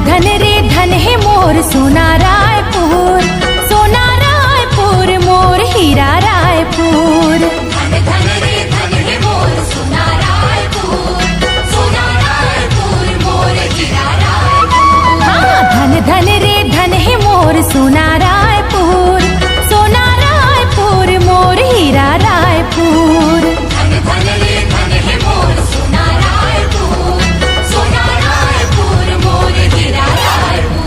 धन रे धन है मोर सोना रायपुर, सोना रायपुर मोर हीरा रायपुर। धन धन रे धन है मोर सोना रायपुर, सोना रायपुर मोर हीरा रायपुर। हाँ धन धन रे धन है मोर सोना रायपुर, सोना रायपुर मोर हीरा रायपुर। धन धन रे धन है मोर सोना रायपुर, सोना रायपुर मोर हीरा रायपुर।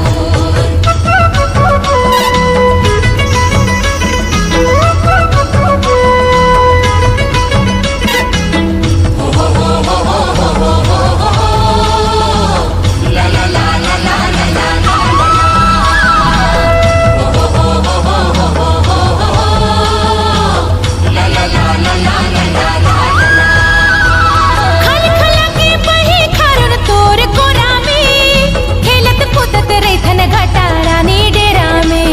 ला ला ला ला ला ला ला ला ला ला ला ला ला ला। खल खल के बही खरुन तोर कोरा में, खेलत कूदत रैथन घटा रानी डेरा में।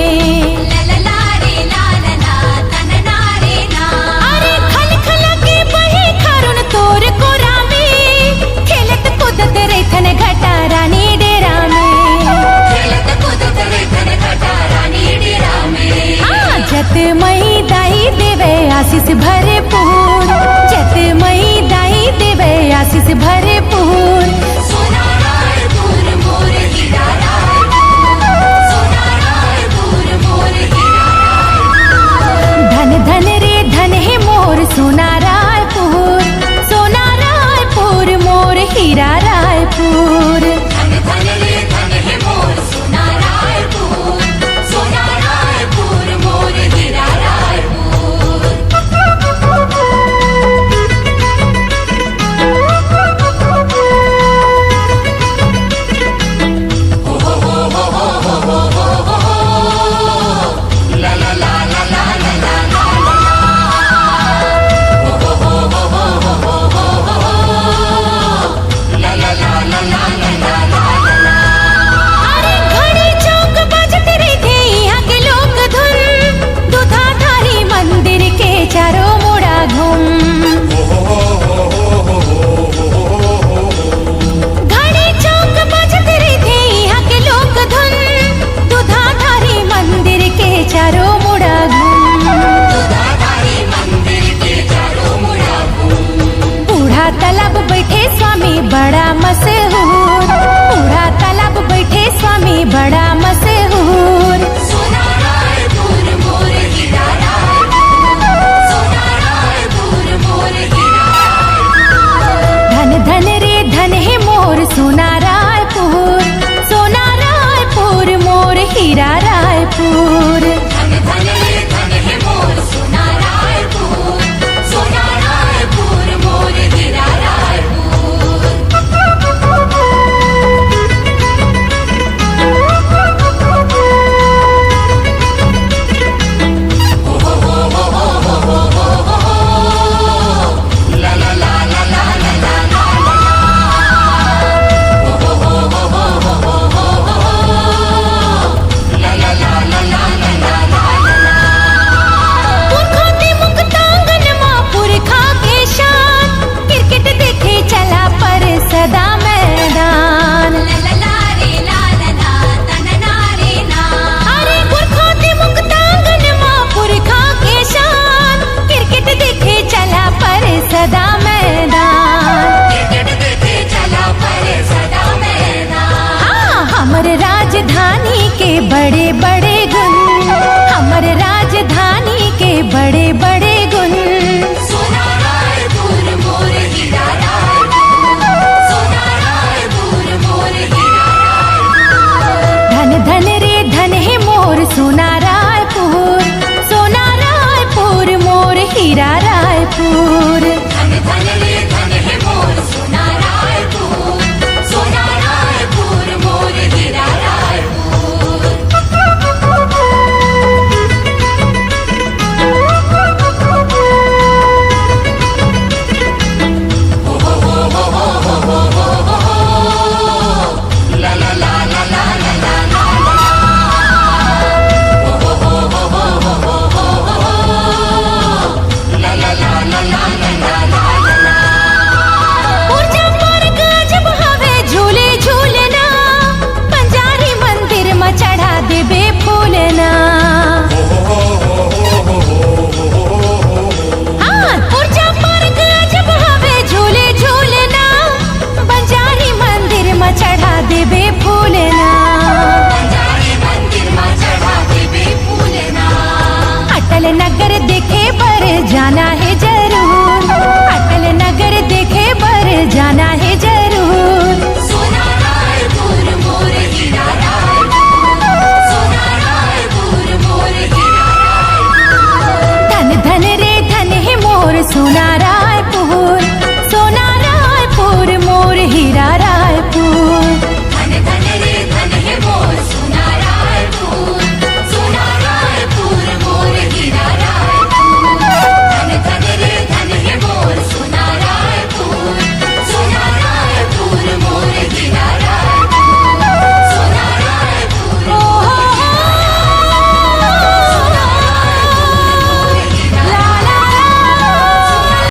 ला ला ला रे ला ला ला तन ना रे ना। अरे खल खल के बही खरुन तोर कोरा में, खेलत कूदत रैथन घटा रानी डेरा में। खेलत कूदत रैथन घटा रानी डेरा में। हाँ जत मई दाई देवे आशीष भरपूर, जत मई दाई देवे आशीष भरपूर। सोना रायपुर मोर हीरा रायपुर, सोना रायपुर मोर हीरा रायपुर। धन धन रे धन है मोर सोना रायपुर, सोना रायपुर मोर हीरा रायपुर। धन धन रे धन है मोर सोना रायपुर, सोना रायपुर मोर हीरा रायपुर। ला ला ला ला ला ला ला ला ला ला ला ला ला ला ला ला। अरे घड़ी चौक बजत रहे यहाँ के लोक धुन, दुधाधारी मंदिर के चारों मोड़ा घूम। घड़ी चौक बजत रहे यहाँ के लोक धुन, दुधाधारी मंदिर के चारों मोड़ा घूम। दुधाधारी मंदिर के चारों मुड़ा घूम। बूढ़ा तालाब बैठे स्वामी बड़ा मशहूर,